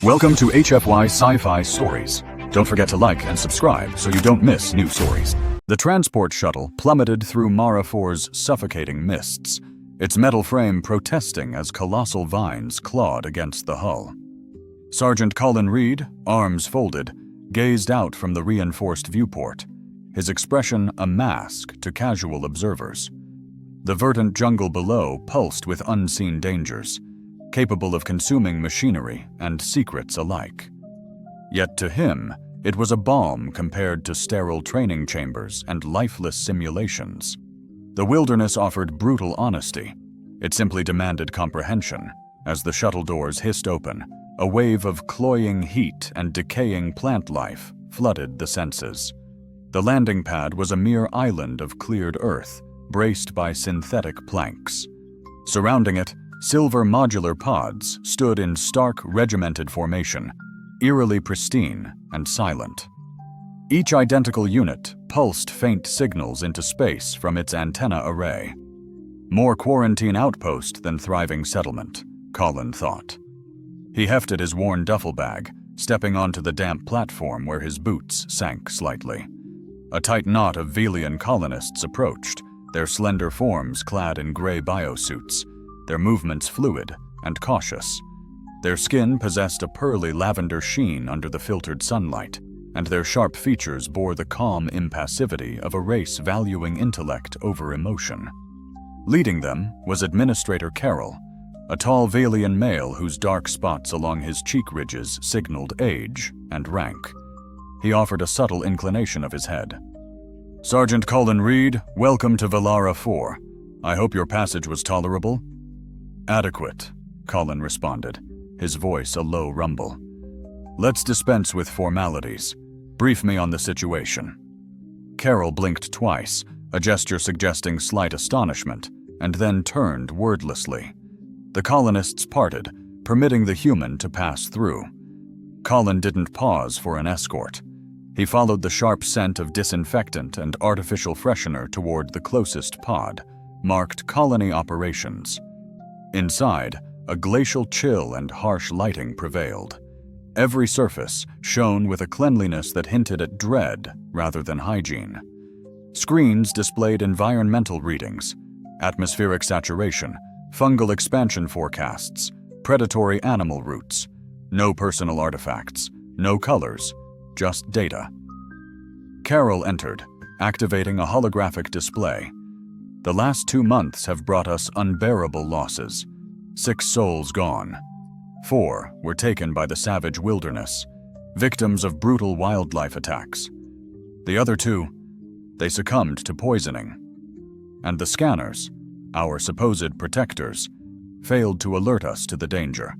Welcome to HFY Sci-Fi Stories. Don't forget to like and subscribe so you don't miss new stories. The transport shuttle plummeted through Mara 4's suffocating mists, its metal frame protesting as colossal vines clawed against the hull. Sergeant Colin Reed, arms folded, gazed out from the reinforced viewport, his expression a mask to casual observers. The verdant jungle below pulsed with unseen dangers, capable of consuming machinery and secrets alike. Yet to him, it was a balm compared to sterile training chambers and lifeless simulations. The wilderness offered brutal honesty. It simply demanded comprehension. As the shuttle doors hissed open, a wave of cloying heat and decaying plant life flooded the senses. The landing pad was a mere island of cleared earth, braced by synthetic planks. Surrounding it, silver modular pods stood in stark regimented formation, eerily pristine and silent. Each identical unit pulsed faint signals into space from its antenna array. More quarantine outpost than thriving settlement, Colin thought. He hefted his worn duffel bag, stepping onto the damp platform where his boots sank slightly. A tight knot of Velian colonists approached, their slender forms clad in gray biosuits, their movements fluid and cautious. Their skin possessed a pearly lavender sheen under the filtered sunlight, and their sharp features bore the calm impassivity of a race valuing intellect over emotion. Leading them was Administrator Carroll, a tall Velian male whose dark spots along his cheek ridges signaled age and rank. He offered a subtle inclination of his head. "Sergeant Colin Reed, welcome to Velara 4. I hope your passage was tolerable?" "Adequate," Colin responded, his voice a low rumble. "Let's dispense with formalities. Brief me on the situation." Carroll blinked twice, a gesture suggesting slight astonishment, and then turned wordlessly. The colonists parted, permitting the human to pass through. Colin didn't pause for an escort. He followed the sharp scent of disinfectant and artificial freshener toward the closest pod, marked Colony Operations. Inside, a glacial chill and harsh lighting prevailed. Every surface shone with a cleanliness that hinted at dread rather than hygiene. Screens displayed environmental readings, atmospheric saturation, fungal expansion forecasts, predatory animal routes. No personal artifacts, no colors, just data. Carroll entered, activating a holographic display. "The last 2 months have brought us unbearable losses. 6 souls gone. 4 were taken by the savage wilderness, victims of brutal wildlife attacks. The other 2, they succumbed to poisoning. And the scanners, our supposed protectors, failed to alert us to the danger.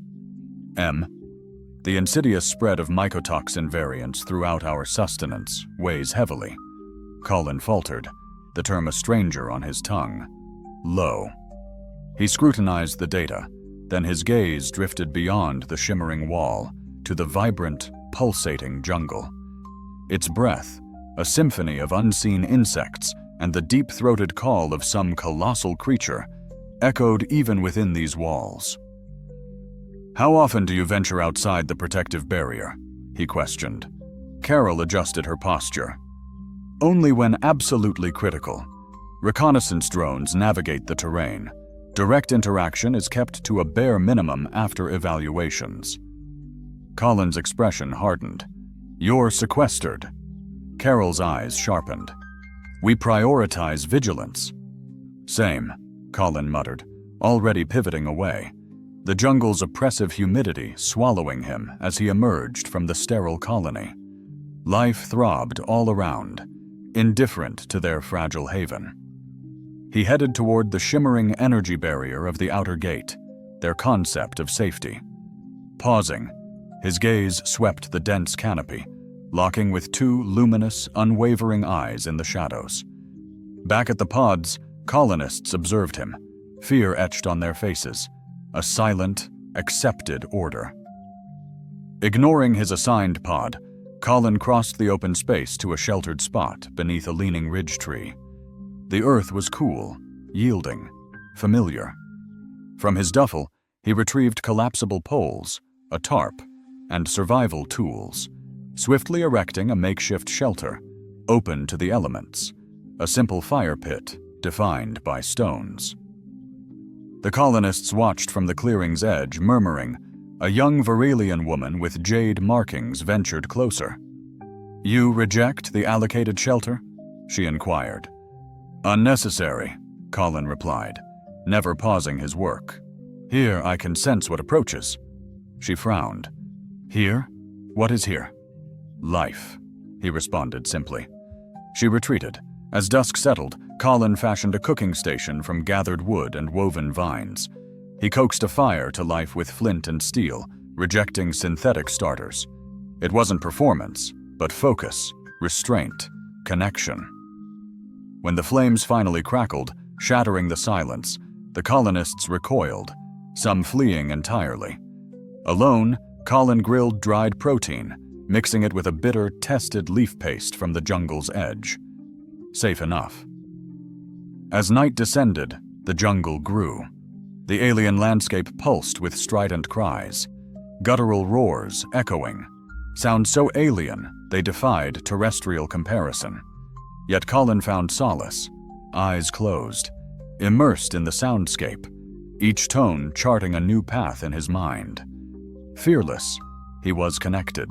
The insidious spread of mycotoxin variants throughout our sustenance weighs heavily." Colin faltered, the term a stranger on his tongue. "Low." He scrutinized the data, then his gaze drifted beyond the shimmering wall to the vibrant, pulsating jungle. Its breath, a symphony of unseen insects, and the deep-throated call of some colossal creature, echoed even within these walls. "How often do you venture outside the protective barrier?" he questioned. Carroll adjusted her posture. "Only when absolutely critical. Reconnaissance drones navigate the terrain. Direct interaction is kept to a bare minimum after evaluations." Colin's expression hardened. "You're sequestered." Carroll's eyes sharpened. "We prioritize vigilance." "Same," Colin muttered, already pivoting away, the jungle's oppressive humidity swallowing him as he emerged from the sterile colony. Life throbbed all around, indifferent to their fragile haven. He headed toward the shimmering energy barrier of the outer gate, their concept of safety. Pausing, his gaze swept the dense canopy, locking with 2 luminous, unwavering eyes in the shadows. Back at the pods, colonists observed him, fear etched on their faces, a silent, accepted order. Ignoring his assigned pod, Colin crossed the open space to a sheltered spot beneath a leaning ridge tree. The earth was cool, yielding, familiar. From his duffel, he retrieved collapsible poles, a tarp, and survival tools, swiftly erecting a makeshift shelter, open to the elements, a simple fire pit defined by stones. The colonists watched from the clearing's edge, murmuring. A young Varelian woman with jade markings ventured closer. "You reject the allocated shelter?" she inquired. "Unnecessary," Colin replied, never pausing his work. "Here I can sense what approaches." She frowned. "Here? What is here?" "Life," he responded simply. She retreated. As dusk settled, Colin fashioned a cooking station from gathered wood and woven vines. He coaxed a fire to life with flint and steel, rejecting synthetic starters. It wasn't performance, but focus, restraint, connection. When the flames finally crackled, shattering the silence, the colonists recoiled, some fleeing entirely. Alone, Colin grilled dried protein, mixing it with a bitter, tested leaf paste from the jungle's edge. Safe enough. As night descended, the jungle grew. The alien landscape pulsed with strident cries, guttural roars echoing, sounds so alien they defied terrestrial comparison. Yet Colin found solace, eyes closed, immersed in the soundscape, each tone charting a new path in his mind. Fearless, he was connected.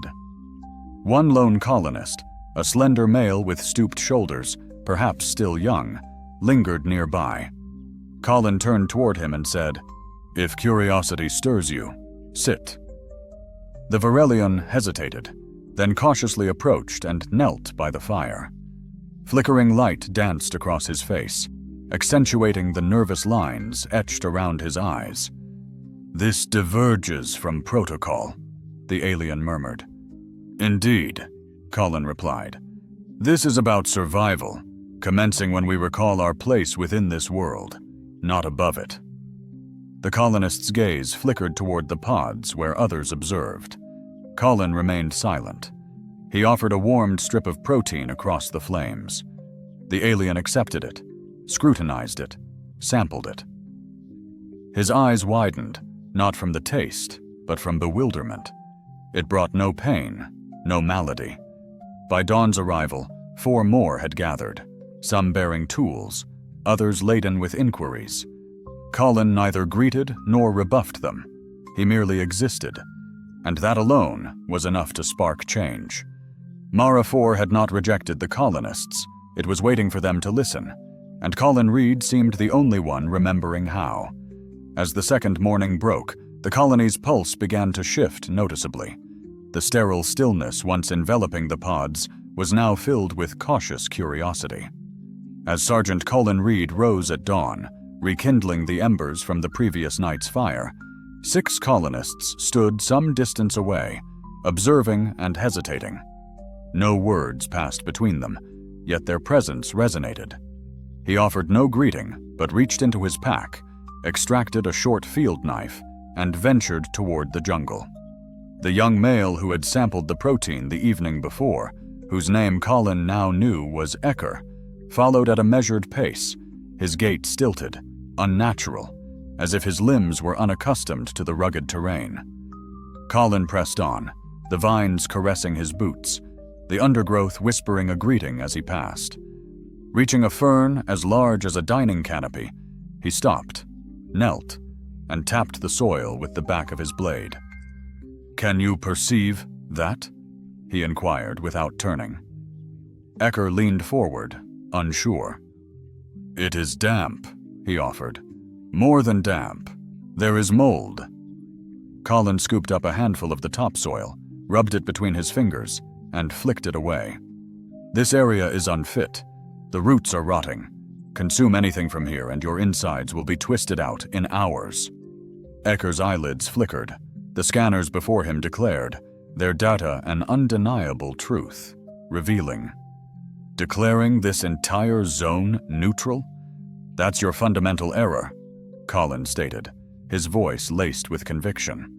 One lone colonist, a slender male with stooped shoulders, perhaps still young, lingered nearby. Colin turned toward him and said, "If curiosity stirs you, sit." The Varelian hesitated, then cautiously approached and knelt by the fire. Flickering light danced across his face, accentuating the nervous lines etched around his eyes. "This diverges from protocol," the alien murmured. "Indeed," Colin replied. "This is about survival, commencing when we recall our place within this world, not above it." The colonist's gaze flickered toward the pods where others observed. Colin remained silent. He offered a warmed strip of protein across the flames. The alien accepted it, scrutinized it, sampled it. His eyes widened, not from the taste, but from bewilderment. It brought no pain, no malady. By dawn's arrival, 4 more had gathered, some bearing tools, others laden with inquiries. Colin neither greeted nor rebuffed them. He merely existed, and that alone was enough to spark change. Mara 4 had not rejected the colonists. It was waiting for them to listen, and Colin Reed seemed the only one remembering how. As the second morning broke, the colony's pulse began to shift noticeably. The sterile stillness once enveloping the pods was now filled with cautious curiosity. As Sergeant Colin Reed rose at dawn, rekindling the embers from the previous night's fire, 6 colonists stood some distance away, observing and hesitating. No words passed between them, yet their presence resonated. He offered no greeting, but reached into his pack, extracted a short field knife, and ventured toward the jungle. The young male who had sampled the protein the evening before, whose name Colin now knew was Ecker, followed at a measured pace, his gait stilted, unnatural, as if his limbs were unaccustomed to the rugged terrain. Colin pressed on, the vines caressing his boots, the undergrowth whispering a greeting as he passed. Reaching a fern as large as a dining canopy, he stopped, knelt, and tapped the soil with the back of his blade. "Can you perceive that?" he inquired without turning. Ecker leaned forward, unsure. "It is damp," he offered. "More than damp. There is mold." Colin scooped up a handful of the topsoil, rubbed it between his fingers, and flicked it away. "This area is unfit. The roots are rotting. Consume anything from here and your insides will be twisted out in hours." Ecker's eyelids flickered. The scanners before him declared, their data an undeniable truth, revealing. "Declaring this entire zone neutral? That's your fundamental error," Colin stated, his voice laced with conviction.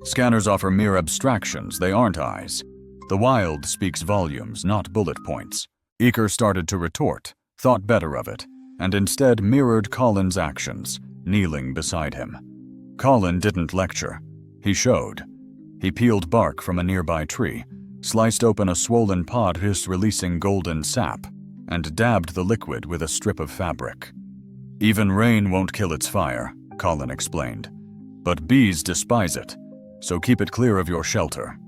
"Scanners offer mere abstractions, they aren't eyes. The wild speaks volumes, not bullet points." Ecker started to retort, thought better of it, and instead mirrored Colin's actions, kneeling beside him. Colin didn't lecture. He showed. He peeled bark from a nearby tree, sliced open a swollen pod releasing golden sap, and dabbed the liquid with a strip of fabric. Even rain won't kill its fire, Colin explained. But bees despise it, so keep it clear of your shelter.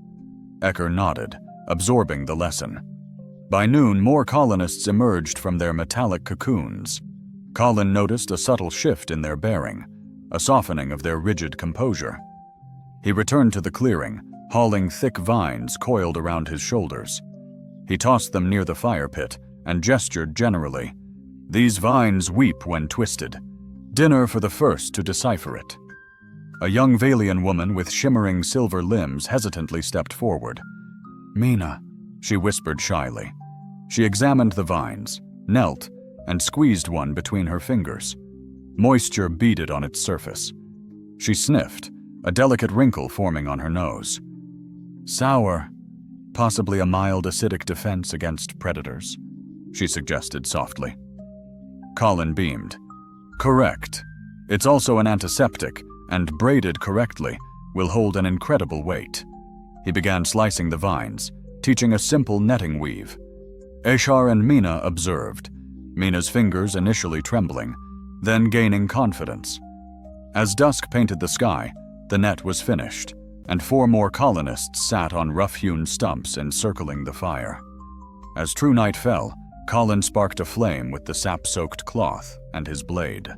Ecker nodded, absorbing the lesson. By noon, more colonists emerged from their metallic cocoons. Colin noticed a subtle shift in their bearing, a softening of their rigid composure. He returned to the clearing, hauling thick vines coiled around his shoulders. He tossed them near the fire pit and gestured generally. These vines weep when twisted. Dinner for the first to decipher it. A young Valian woman with shimmering silver limbs hesitantly stepped forward. Mina, she whispered shyly. She examined the vines, knelt, and squeezed one between her fingers. Moisture beaded on its surface. She sniffed, a delicate wrinkle forming on her nose. Sour, possibly a mild acidic defense against predators, she suggested softly. Colin beamed. Correct. It's also an antiseptic, and braided correctly, will hold an incredible weight. He began slicing the vines, teaching a simple netting weave. Eshar and Mina observed, Mina's fingers initially trembling, then gaining confidence. As dusk painted the sky, the net was finished, and 4 more colonists sat on rough-hewn stumps encircling the fire. As true night fell, Colin sparked a flame with the sap-soaked cloth and his blade.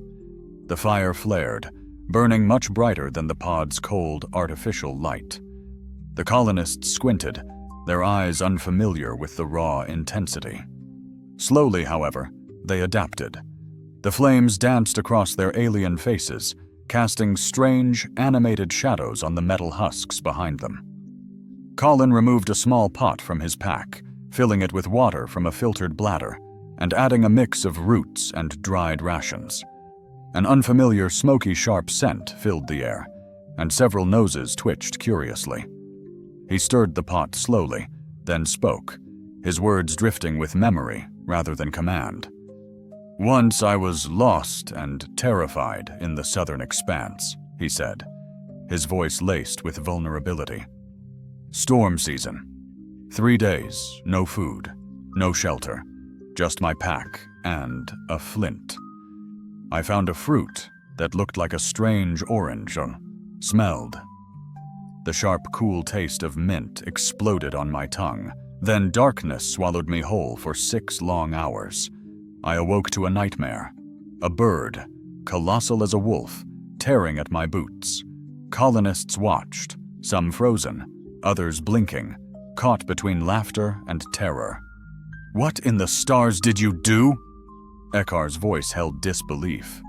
The fire flared, burning much brighter than the pod's cold, artificial light. The colonists squinted, their eyes unfamiliar with the raw intensity. Slowly, however, they adapted. The flames danced across their alien faces, casting strange, animated shadows on the metal husks behind them. Colin removed a small pot from his pack, filling it with water from a filtered bladder, and adding a mix of roots and dried rations. An unfamiliar, smoky, sharp scent filled the air, and several noses twitched curiously. He stirred the pot slowly, then spoke, his words drifting with memory rather than command. Once I was lost and terrified in the southern expanse, he said, his voice laced with vulnerability. Storm season. 3 days, no food, no shelter, just my pack and a flint. I found a fruit that looked like a strange orange, smelled. The sharp, cool taste of mint exploded on my tongue, then darkness swallowed me whole for 6 long hours. I awoke to a nightmare. A bird, colossal as a wolf, tearing at my boots. Colonists watched, some frozen, others blinking, caught between laughter and terror. What in the stars did you do? Ekkar's voice held disbelief.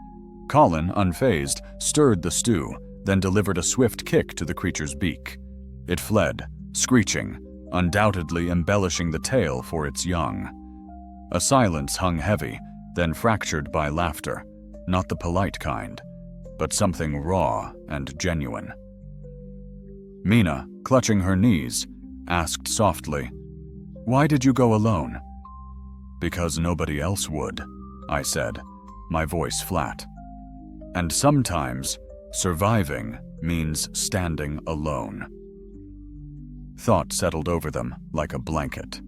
Colin, unfazed, stirred the stew, then delivered a swift kick to the creature's beak. It fled, screeching, undoubtedly embellishing the tale for its young. A silence hung heavy, then fractured by laughter, not the polite kind, but something raw and genuine. Mina, clutching her knees, asked softly, "Why did you go alone?" "Because nobody else would," I said, my voice flat. And sometimes, surviving means standing alone. Thought settled over them like a blanket.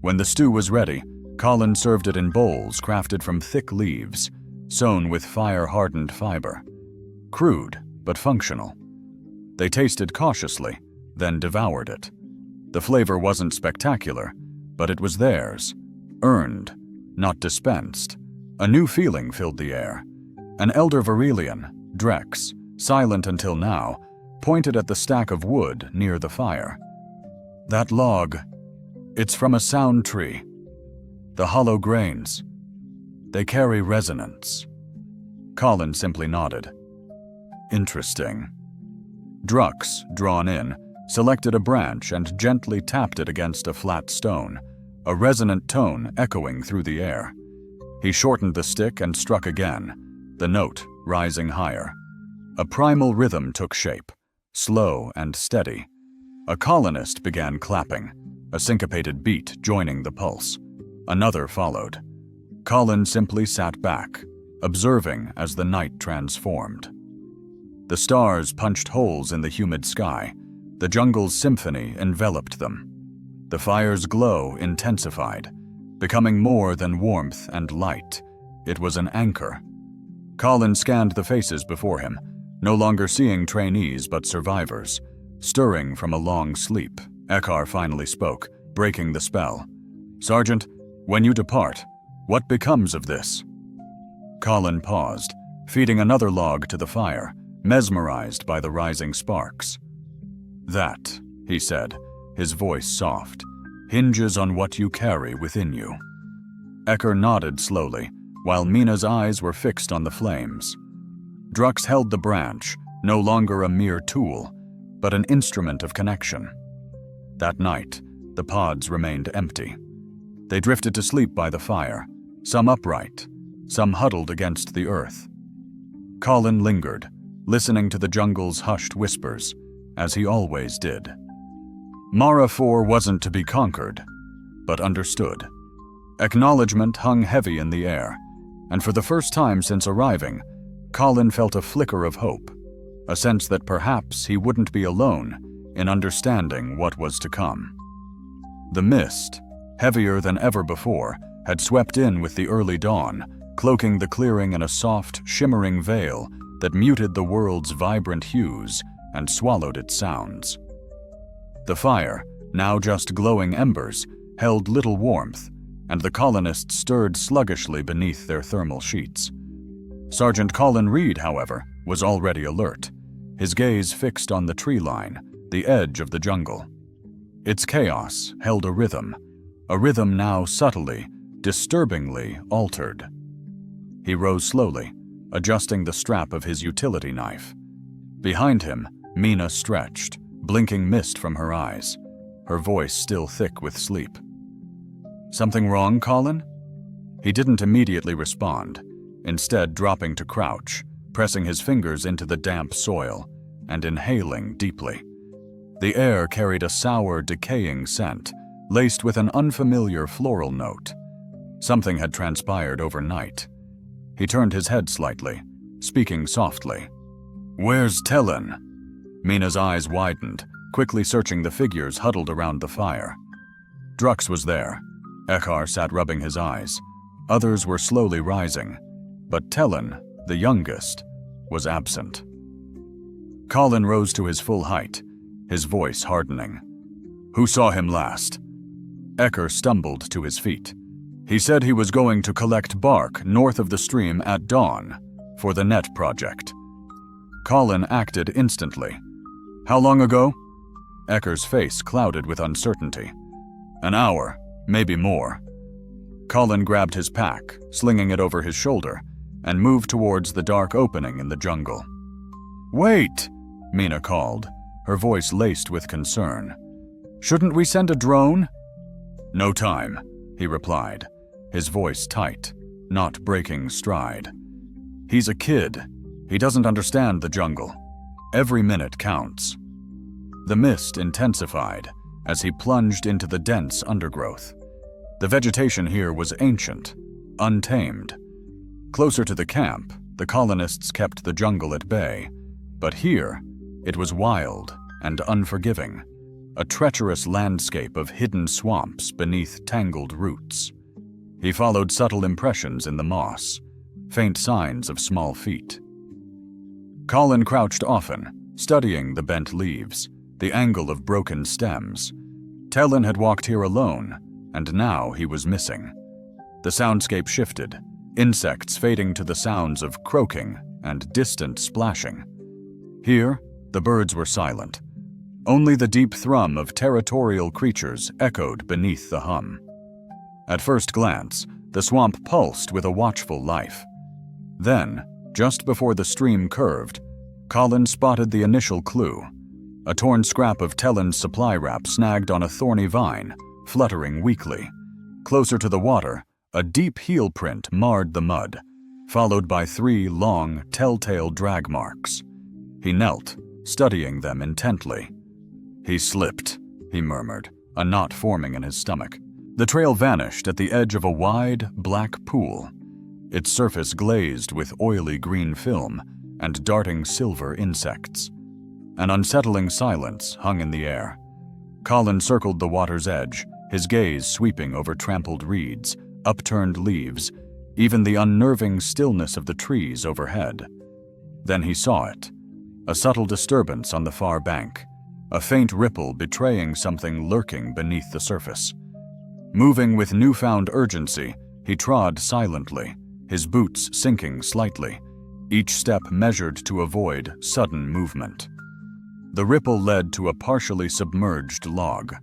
When the stew was ready, Colin served it in bowls crafted from thick leaves, sewn with fire-hardened fiber. Crude, but functional. They tasted cautiously, then devoured it. The flavor wasn't spectacular, but it was theirs, earned, not dispensed. A new feeling filled the air. An elder Varelian, Drex, silent until now, pointed at the stack of wood near the fire. That log, it's from a sound tree. The hollow grains, they carry resonance. Colin simply nodded. Interesting. Drux, drawn in, selected a branch and gently tapped it against a flat stone, a resonant tone echoing through the air. He shortened the stick and struck again, the note rising higher. A primal rhythm took shape, slow and steady. A colonist began clapping, a syncopated beat joining the pulse. Another followed. Colin simply sat back, observing as the night transformed. The stars punched holes in the humid sky, The jungle's symphony enveloped them. The fire's glow intensified, becoming more than warmth and light. It was an anchor. Colin scanned the faces before him, no longer seeing trainees but survivors. Stirring from a long sleep, Eckhar finally spoke, breaking the spell. "Sergeant, when you depart, what becomes of this?" Colin paused, feeding another log to the fire, mesmerized by the rising sparks. "That," he said, his voice soft, "hinges on what you carry within you." Eckhar nodded slowly, while Mina's eyes were fixed on the flames. Drux held the branch, no longer a mere tool, but an instrument of connection. That night, the pods remained empty. They drifted to sleep by the fire, some upright, some huddled against the earth. Colin lingered, listening to the jungle's hushed whispers, as he always did. Mara 4 wasn't to be conquered, but understood. Acknowledgement hung heavy in the air, and for the first time since arriving, Colin felt a flicker of hope, a sense that perhaps he wouldn't be alone in understanding what was to come. The mist, heavier than ever before, had swept in with the early dawn, cloaking the clearing in a soft, shimmering veil that muted the world's vibrant hues and swallowed its sounds. The fire, now just glowing embers, held little warmth, and the colonists stirred sluggishly beneath their thermal sheets. Sergeant Colin Reed, however, was already alert, his gaze fixed on the tree line, the edge of the jungle. Its chaos held a rhythm now subtly, disturbingly altered. He rose slowly, adjusting the strap of his utility knife. Behind him, Mina stretched, blinking mist from her eyes, her voice still thick with sleep. "Something wrong, Colin?" He didn't immediately respond, instead dropping to crouch, pressing his fingers into the damp soil, and inhaling deeply. The air carried a sour, decaying scent, laced with an unfamiliar floral note. Something had transpired overnight. He turned his head slightly, speaking softly. "Where's Tellen?" Mina's eyes widened, quickly searching the figures huddled around the fire. Drux was there. Eckhar sat rubbing his eyes. Others were slowly rising, but Tellen, the youngest, was absent. Colin rose to his full height, his voice hardening. "Who saw him last?" Eckhar stumbled to his feet. He said he was going to collect bark north of the stream at dawn for the net project. Colin acted instantly. "How long ago?" Eckar's face clouded with uncertainty. "An hour, maybe more." Colin grabbed his pack, slinging it over his shoulder, and moved towards the dark opening in the jungle. "Wait!" Mina called, her voice laced with concern. "Shouldn't we send a drone?" "No time," he replied, his voice tight, not breaking stride. "He's a kid. He doesn't understand the jungle. Every minute counts." The mist intensified as he plunged into the dense undergrowth. The vegetation here was ancient, untamed. Closer to the camp, the colonists kept the jungle at bay, but here, it was wild and unforgiving, a treacherous landscape of hidden swamps beneath tangled roots. He followed subtle impressions in the moss, faint signs of small feet. Colin crouched often, studying the bent leaves, the angle of broken stems. Tellen had walked here alone, and now he was missing. The soundscape shifted, insects fading to the sounds of croaking and distant splashing. Here, the birds were silent. Only the deep thrum of territorial creatures echoed beneath the hum. At first glance, the swamp pulsed with a watchful life. Then, just before the stream curved, Colin spotted the initial clue, a torn scrap of Tellen's supply wrap snagged on a thorny vine, fluttering weakly. Closer to the water, a deep heel print marred the mud, followed by 3 long, telltale drag marks. He knelt, studying them intently. "He slipped," he murmured, a knot forming in his stomach. The trail vanished at the edge of a wide, black pool, its surface glazed with oily green film and darting silver insects. An unsettling silence hung in the air. Colin circled the water's edge, his gaze sweeping over trampled reeds, upturned leaves, even the unnerving stillness of the trees overhead. Then he saw it. A subtle disturbance on the far bank, a faint ripple betraying something lurking beneath the surface. Moving with newfound urgency, he trod silently, his boots sinking slightly, each step measured to avoid sudden movement. The ripple led to a partially submerged log.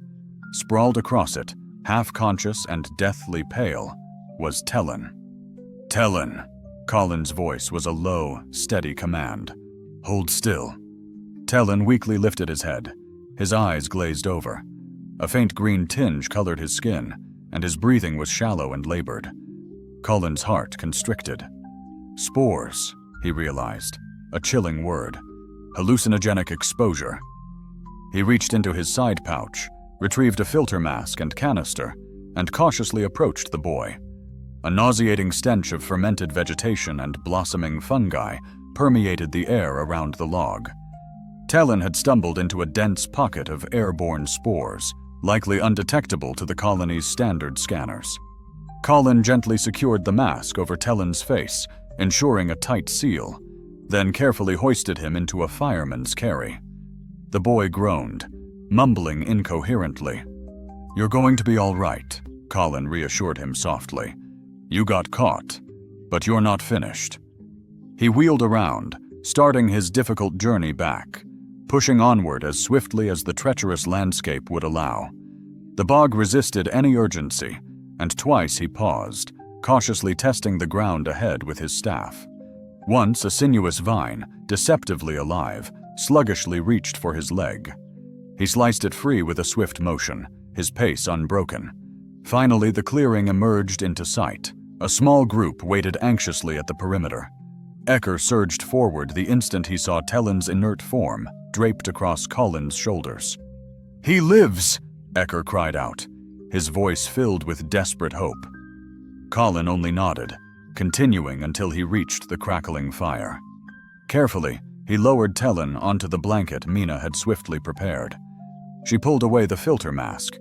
Sprawled across it, half-conscious and deathly pale, was Tellen. "Tellen!" Colin's voice was a low, steady command. "Hold still." Tellen weakly lifted his head. His eyes glazed over. A faint green tinge colored his skin, and his breathing was shallow and labored. Colin's heart constricted. Spores, he realized, a chilling word. Hallucinogenic exposure. He reached into his side pouch, retrieved a filter mask and canister, and cautiously approached the boy. A nauseating stench of fermented vegetation and blossoming fungi permeated the air around the log. Tellen had stumbled into a dense pocket of airborne spores, likely undetectable to the colony's standard scanners. Colin gently secured the mask over Tellen's face, ensuring a tight seal, then carefully hoisted him into a fireman's carry. The boy groaned, mumbling incoherently. "You're going to be all right," Colin reassured him softly. "You got caught, but you're not finished." He wheeled around, starting his difficult journey back, pushing onward as swiftly as the treacherous landscape would allow. The bog resisted any urgency, and twice he paused, cautiously testing the ground ahead with his staff. Once a sinuous vine, deceptively alive, sluggishly reached for his leg. He sliced it free with a swift motion, his pace unbroken. Finally, the clearing emerged into sight. A small group waited anxiously at the perimeter. Ecker surged forward the instant he saw Tellen's inert form draped across Colin's shoulders. "He lives!" Ecker cried out, his voice filled with desperate hope. Colin only nodded, continuing until he reached the crackling fire. Carefully, he lowered Tellen onto the blanket Mina had swiftly prepared. She pulled away the filter mask.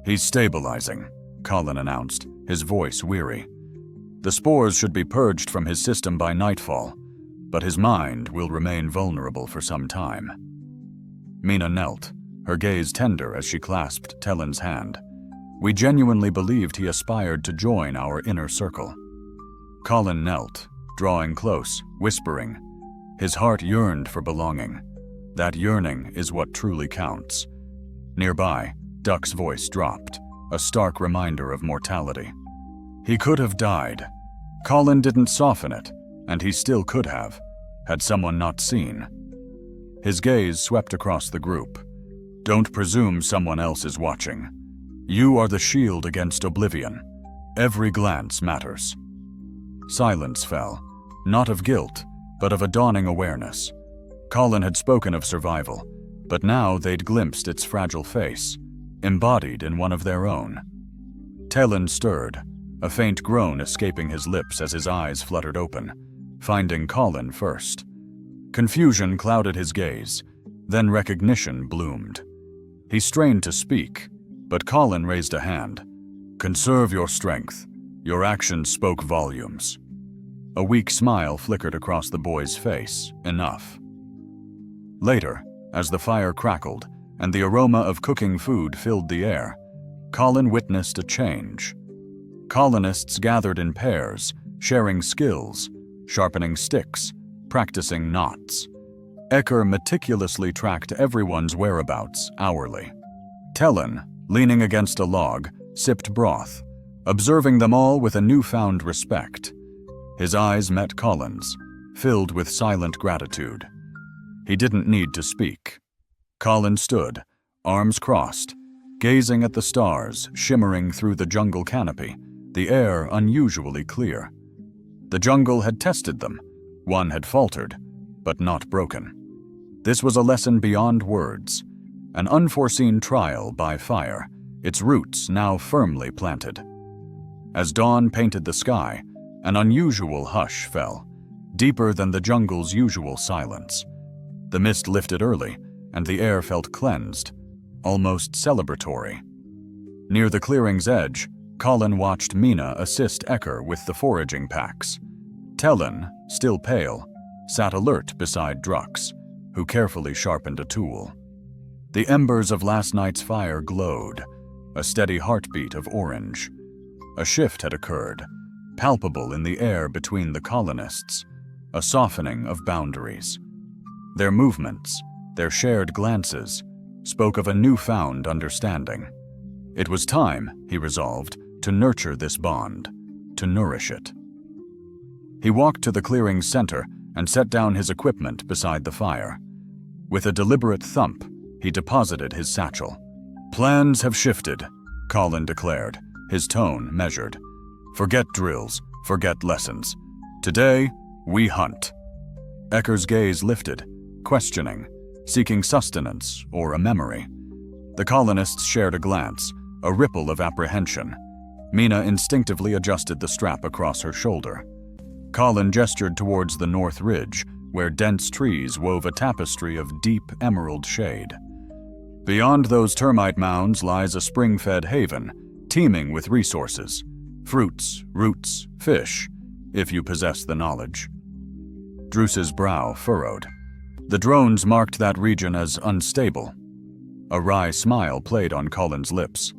"He's stabilizing," Colin announced, his voice weary. "The spores should be purged from his system by nightfall, but his mind will remain vulnerable for some time." Mina knelt, her gaze tender as she clasped Tellen's hand. "We genuinely believed he aspired to join our inner circle." Colin knelt, drawing close, whispering. His heart yearned for belonging. That yearning is what truly counts. Nearby, Duck's voice dropped, a stark reminder of mortality. He could have died. Colin didn't soften it, and he still could have, had someone not seen. His gaze swept across the group. "Don't presume someone else is watching. You are the shield against oblivion. Every glance matters." Silence fell, not of guilt, but of a dawning awareness. Colin had spoken of survival, but now they'd glimpsed its fragile face, embodied in one of their own. Tellen stirred, a faint groan escaping his lips as his eyes fluttered open, finding Colin first. Confusion clouded his gaze, then recognition bloomed. He strained to speak, but Colin raised a hand. "Conserve your strength. Your actions spoke volumes." A weak smile flickered across the boy's face. Enough. Later, as the fire crackled and the aroma of cooking food filled the air, Colin witnessed a change. Colonists gathered in pairs, sharing skills, sharpening sticks, practicing knots. Ecker meticulously tracked everyone's whereabouts hourly. Tellen, leaning against a log, sipped broth, observing them all with a newfound respect. His eyes met Colin's, filled with silent gratitude. He didn't need to speak. Colin stood, arms crossed, gazing at the stars shimmering through the jungle canopy, the air unusually clear. The jungle had tested them. One had faltered, but not broken. This was a lesson beyond words, an unforeseen trial by fire, its roots now firmly planted. As dawn painted the sky, an unusual hush fell, deeper than the jungle's usual silence. The mist lifted early, and the air felt cleansed, almost celebratory. Near the clearing's edge, Colin watched Mina assist Ecker with the foraging packs. Tellen, still pale, sat alert beside Drux, who carefully sharpened a tool. The embers of last night's fire glowed, a steady heartbeat of orange. A shift had occurred, palpable in the air between the colonists, a softening of boundaries. Their movements, their shared glances, spoke of a newfound understanding. It was time, he resolved, to nurture this bond, to nourish it. He walked to the clearing's center and set down his equipment beside the fire. With a deliberate thump, he deposited his satchel. "Plans have shifted," Colin declared, his tone measured. "Forget drills, forget lessons. Today, we hunt." Ecker's gaze lifted, questioning, seeking sustenance or a memory. The colonists shared a glance, a ripple of apprehension. Mina instinctively adjusted the strap across her shoulder. Colin gestured towards the north ridge, where dense trees wove a tapestry of deep emerald shade. "Beyond those termite mounds lies a spring-fed haven, teeming with resources. Fruits, roots, fish, if you possess the knowledge." Drus's brow furrowed. The drones marked that region as unstable. A wry smile played on Colin's lips.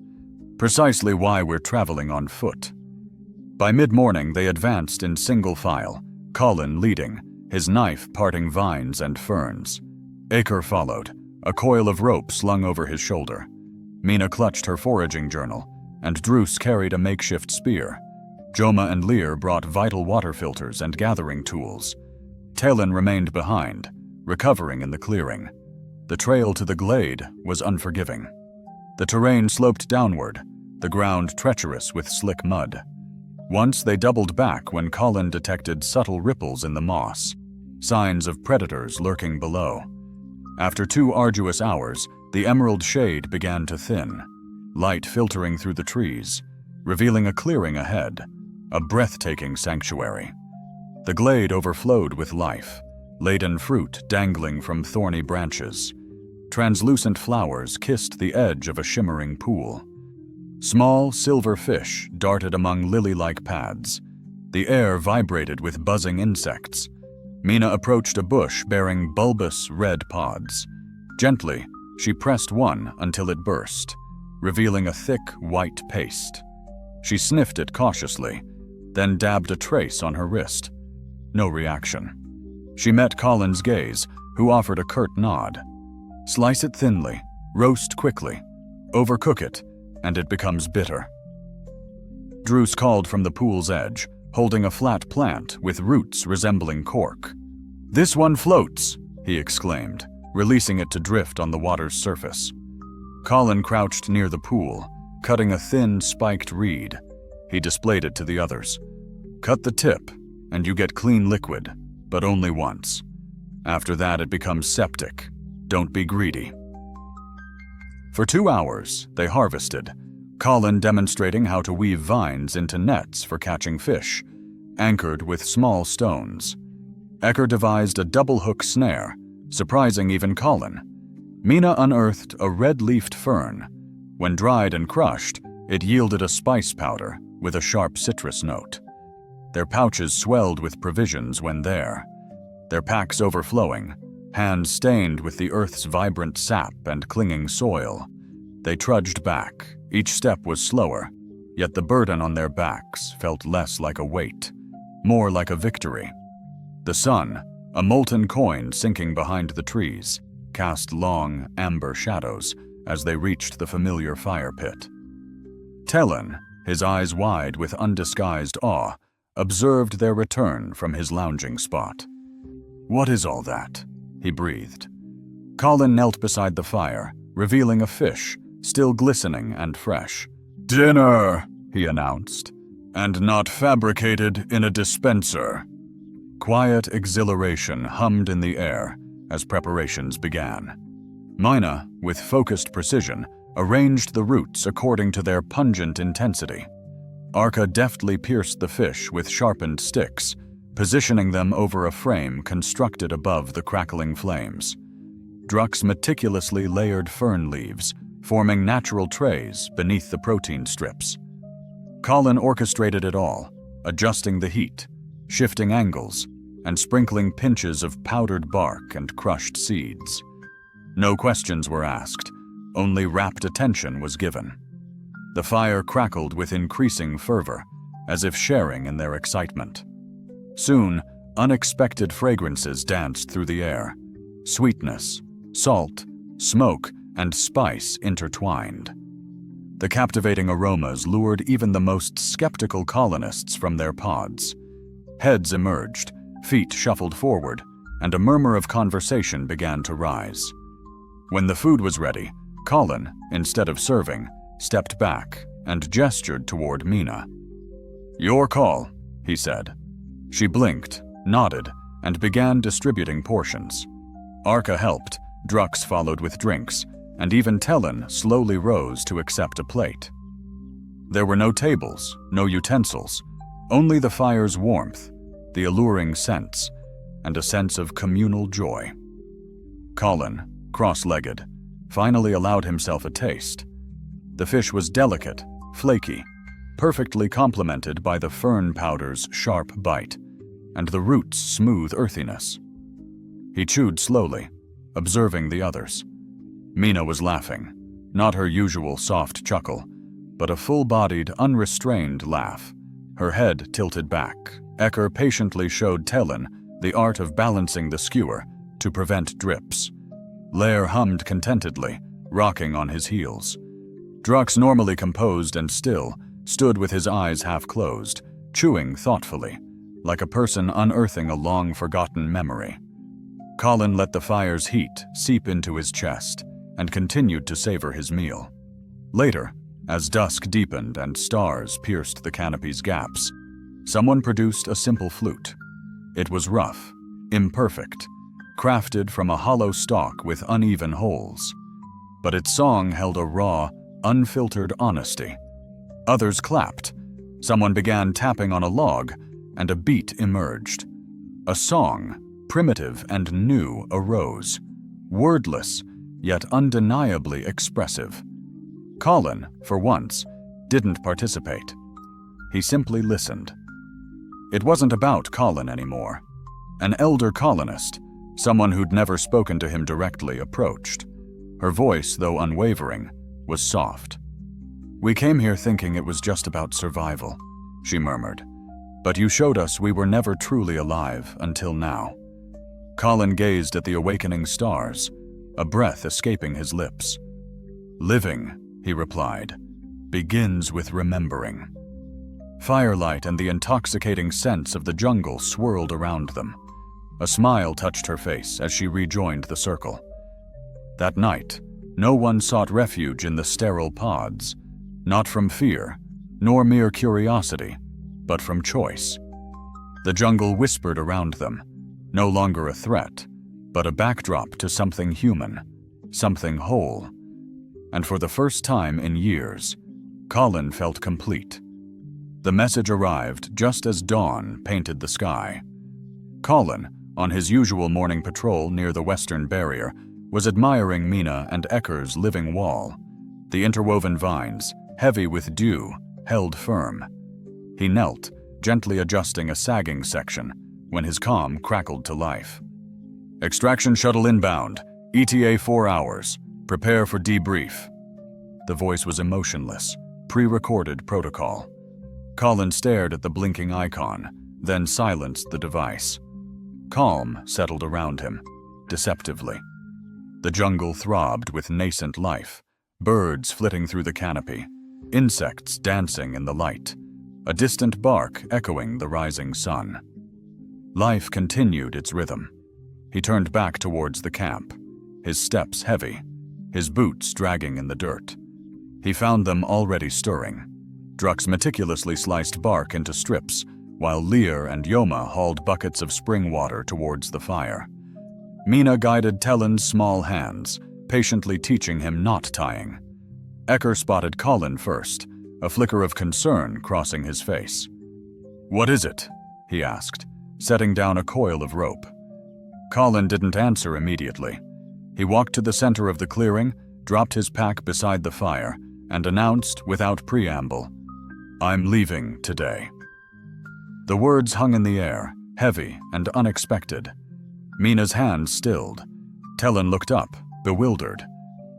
"Precisely why we're traveling on foot." By mid-morning, they advanced in single file, Colin leading, his knife parting vines and ferns. Ecker followed, a coil of rope slung over his shoulder. Mina clutched her foraging journal, and Drus carried a makeshift spear. Joma and Lear brought vital water filters and gathering tools. Tellen remained behind, recovering in the clearing. The trail to the glade was unforgiving. The terrain sloped downward, the ground treacherous with slick mud. Once they doubled back when Colin detected subtle ripples in the moss, signs of predators lurking below. After 2 arduous hours, the emerald shade began to thin, light filtering through the trees, revealing a clearing ahead, a breathtaking sanctuary. The glade overflowed with life, laden fruit dangling from thorny branches. Translucent flowers kissed the edge of a shimmering pool. Small silver fish darted among lily-like paths. The air vibrated with buzzing insects. Mina approached a bush bearing bulbous red pods. Gently, she pressed one until it burst, revealing a thick white paste. She sniffed it cautiously, then dabbed a trace on her wrist. No reaction. She met Colin's gaze, who offered a curt nod. "Slice it thinly, roast quickly, overcook it, and it becomes bitter." Drus called from the pool's edge, holding a flat plant with roots resembling cork. "This one floats," he exclaimed, releasing it to drift on the water's surface. Colin crouched near the pool, cutting a thin, spiked reed. He displayed it to the others. "Cut the tip, and you get clean liquid, but only once. After that it becomes septic. Don't be greedy." For 2 hours, they harvested, Colin demonstrating how to weave vines into nets for catching fish, anchored with small stones. Ecker devised a double-hook snare, surprising even Colin. Mina unearthed a red-leafed fern. When dried and crushed, it yielded a spice powder with a sharp citrus note. Their pouches swelled with provisions when there, their packs overflowing, hands stained with the earth's vibrant sap and clinging soil. They trudged back. Each step was slower, yet the burden on their backs felt less like a weight, more like a victory. The sun, a molten coin sinking behind the trees, cast long, amber shadows as they reached the familiar fire pit. Tellen, his eyes wide with undisguised awe, observed their return from his lounging spot. "What is all that?" he breathed. Colin knelt beside the fire, revealing a fish, still glistening and fresh. "Dinner," he announced, "and not fabricated in a dispenser." Quiet exhilaration hummed in the air as preparations began. Mina, with focused precision, arranged the roots according to their pungent intensity. Arka deftly pierced the fish with sharpened sticks, positioning them over a frame constructed above the crackling flames. Drux meticulously layered fern leaves, forming natural trays beneath the protein strips. Colin orchestrated it all, adjusting the heat, shifting angles, and sprinkling pinches of powdered bark and crushed seeds. No questions were asked, only rapt attention was given. The fire crackled with increasing fervor, as if sharing in their excitement. Soon, unexpected fragrances danced through the air. Sweetness, salt, smoke, and spice intertwined. The captivating aromas lured even the most skeptical colonists from their pods. Heads emerged, feet shuffled forward, and a murmur of conversation began to rise. When the food was ready, Colin, instead of serving, stepped back and gestured toward Mina. "Your call," he said. She blinked, nodded, and began distributing portions. Arca helped, Drux followed with drinks, and even Tellin slowly rose to accept a plate. There were no tables, no utensils, only the fire's warmth, the alluring scents, and a sense of communal joy. Colin, cross-legged, finally allowed himself a taste. The fish was delicate, flaky, perfectly complemented by the fern powder's sharp bite, and the root's smooth earthiness. He chewed slowly, observing the others. Mina was laughing, not her usual soft chuckle, but a full-bodied, unrestrained laugh, her head tilted back. Ecker patiently showed Tellin the art of balancing the skewer to prevent drips. Lair hummed contentedly, rocking on his heels. Drux, normally composed and still, stood with his eyes half closed, chewing thoughtfully, like a person unearthing a long-forgotten memory. Colin let the fire's heat seep into his chest and continued to savor his meal. Later, as dusk deepened and stars pierced the canopy's gaps, someone produced a simple flute. It was rough, imperfect, crafted from a hollow stalk with uneven holes. But its song held a raw, unfiltered honesty. Others clapped. Someone began tapping on a log, and a beat emerged. A song, primitive and new, arose, wordless, yet undeniably expressive. Colin, for once, didn't participate. He simply listened. It wasn't about Colin anymore. An elder colonist, someone who'd never spoken to him directly, approached. Her voice, though unwavering, was soft. "We came here thinking it was just about survival," she murmured. "But you showed us we were never truly alive until now." Colin gazed at the awakening stars, a breath escaping his lips. "Living," he replied, "begins with remembering." Firelight and the intoxicating scents of the jungle swirled around them. A smile touched her face as she rejoined the circle. That night, no one sought refuge in the sterile pods, not from fear, nor mere curiosity, but from choice. The jungle whispered around them, no longer a threat, but a backdrop to something human, something whole. And for the first time in years, Colin felt complete. The message arrived just as dawn painted the sky. Colin, on his usual morning patrol near the western barrier, was admiring Mina and Ecker's living wall. The interwoven vines, heavy with dew, held firm. He knelt, gently adjusting a sagging section, when his comm crackled to life. "Extraction shuttle inbound. ETA 4 hours. Prepare for debrief." The voice was emotionless, pre-recorded protocol. Colin stared at the blinking icon, then silenced the device. Calm settled around him, deceptively. The jungle throbbed with nascent life, birds flitting through the canopy, insects dancing in the light, a distant bark echoing the rising sun. Life continued its rhythm. He turned back towards the camp, his steps heavy, his boots dragging in the dirt. He found them already stirring. Drux meticulously sliced bark into strips, while Lear and Yoma hauled buckets of spring water towards the fire. Mina guided Tellin's small hands, patiently teaching him knot tying. Ecker spotted Colin first, a flicker of concern crossing his face. "What is it?" he asked, setting down a coil of rope. Colin didn't answer immediately. He walked to the center of the clearing, dropped his pack beside the fire, and announced without preamble, "I'm leaving today." The words hung in the air, heavy and unexpected. Mina's hand stilled. Tellen looked up, bewildered.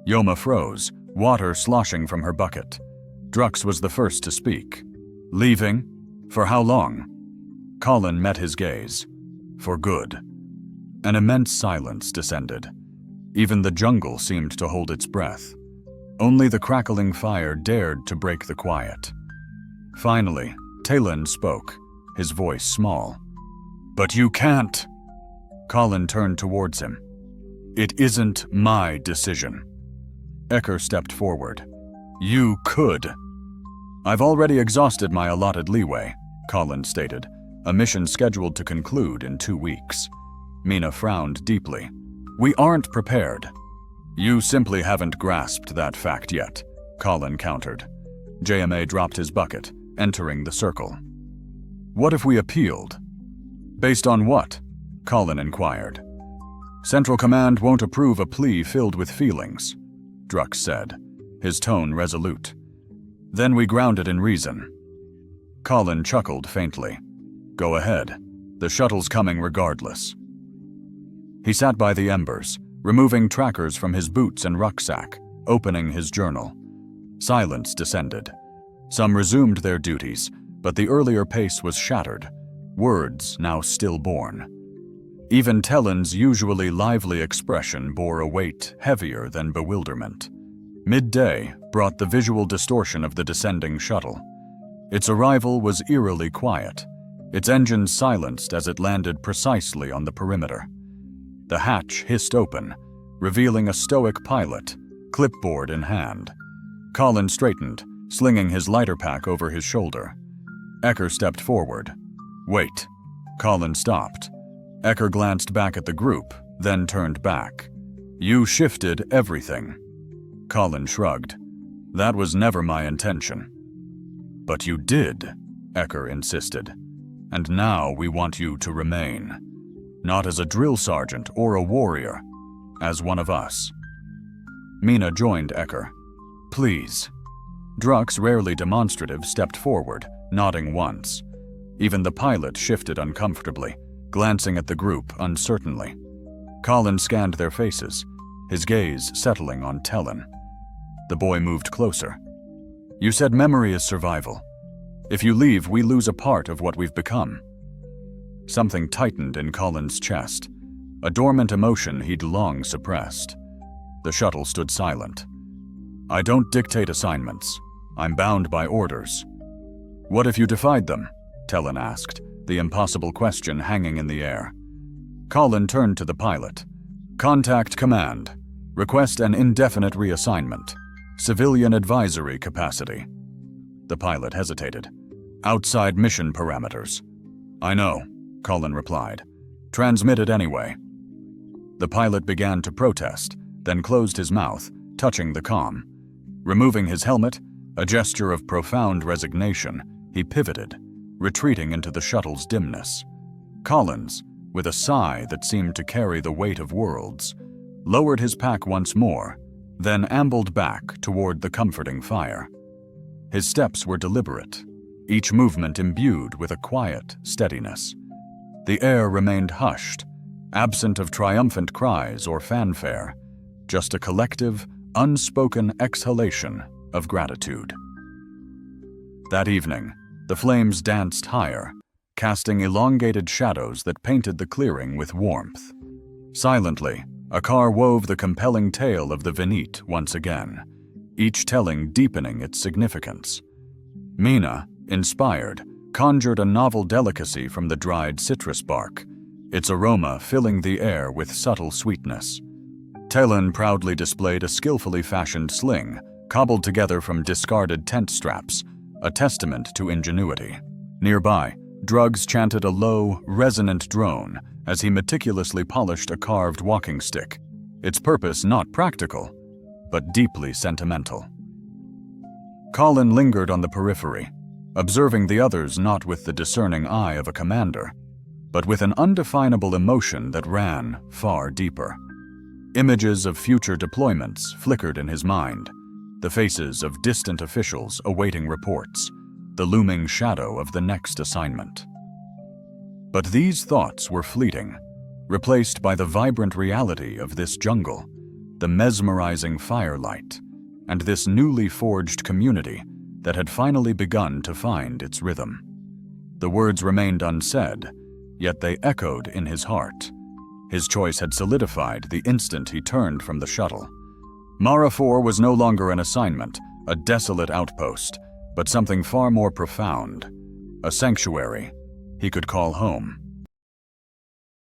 Yoma froze, water sloshing from her bucket. Drux was the first to speak. "Leaving? For how long?" Colin met his gaze. "For good." An immense silence descended. Even the jungle seemed to hold its breath. Only the crackling fire dared to break the quiet. Finally, Tellen spoke, his voice small. "But you can't." Colin turned towards him. "It isn't my decision." Ecker stepped forward. "You could." "I've already exhausted my allotted leeway," Colin stated, a mission scheduled to conclude in 2 weeks. Mina frowned deeply. "We aren't prepared." "You simply haven't grasped that fact yet," Colin countered. JMA dropped his bucket, entering the circle. "What if we appealed?" "Based on what?" Colin inquired. "Central Command won't approve a plea filled with feelings," Drux said, his tone resolute. "Then we ground it in reason." Colin chuckled faintly. "Go ahead. The shuttle's coming regardless." He sat by the embers, removing trackers from his boots and rucksack, opening his journal. Silence descended. Some resumed their duties, but the earlier pace was shattered, words now stillborn. Even Tellen's usually lively expression bore a weight heavier than bewilderment. Midday brought the visual distortion of the descending shuttle. Its arrival was eerily quiet, its engines silenced as it landed precisely on the perimeter. The hatch hissed open, revealing a stoic pilot, clipboard in hand. Colin straightened, slinging his lighter pack over his shoulder. Ecker stepped forward. "Wait." Colin stopped. Ecker glanced back at the group, then turned back. "You shifted everything." Colin shrugged. "That was never my intention." "But you did," Ecker insisted. "And now we want you to remain. Not as a drill sergeant or a warrior, as one of us." Mina joined Ecker. "Please." Drux, rarely demonstrative, stepped forward, nodding once. Even the pilot shifted uncomfortably, glancing at the group uncertainly. Colin scanned their faces, his gaze settling on Tellen. The boy moved closer. "You said memory is survival. If you leave, we lose a part of what we've become." Something tightened in Colin's chest, a dormant emotion he'd long suppressed. The shuttle stood silent. "I don't dictate assignments. I'm bound by orders." "What if you defied them?" Tellen asked, the impossible question hanging in the air. Colin turned to the pilot. "Contact command. Request an indefinite reassignment. Civilian advisory capacity." The pilot hesitated. "Outside mission parameters." "I know," Colin replied. "Transmit it anyway." The pilot began to protest, then closed his mouth, touching the comm. Removing his helmet, a gesture of profound resignation, he pivoted, retreating into the shuttle's dimness. Collins, with a sigh that seemed to carry the weight of worlds, lowered his pack once more, then ambled back toward the comforting fire. His steps were deliberate, each movement imbued with a quiet steadiness. The air remained hushed, absent of triumphant cries or fanfare, just a collective, unspoken exhalation of gratitude. That evening, the flames danced higher, casting elongated shadows that painted the clearing with warmth. Silently, a car wove the compelling tale of the Venite once again, each telling deepening its significance. Mina, inspired, conjured a novel delicacy from the dried citrus bark, its aroma filling the air with subtle sweetness. Tellen proudly displayed a skillfully fashioned sling, cobbled together from discarded tent straps, a testament to ingenuity. Nearby, Druggs chanted a low, resonant drone as he meticulously polished a carved walking stick, its purpose not practical, but deeply sentimental. Colin lingered on the periphery, observing the others not with the discerning eye of a commander, but with an undefinable emotion that ran far deeper. Images of future deployments flickered in his mind, the faces of distant officials awaiting reports, the looming shadow of the next assignment. But these thoughts were fleeting, replaced by the vibrant reality of this jungle, the mesmerizing firelight, and this newly forged community that had finally begun to find its rhythm. The words remained unsaid, yet they echoed in his heart. His choice had solidified the instant he turned from the shuttle. Mara 4 was no longer an assignment, a desolate outpost, but something far more profound, a sanctuary he could call home.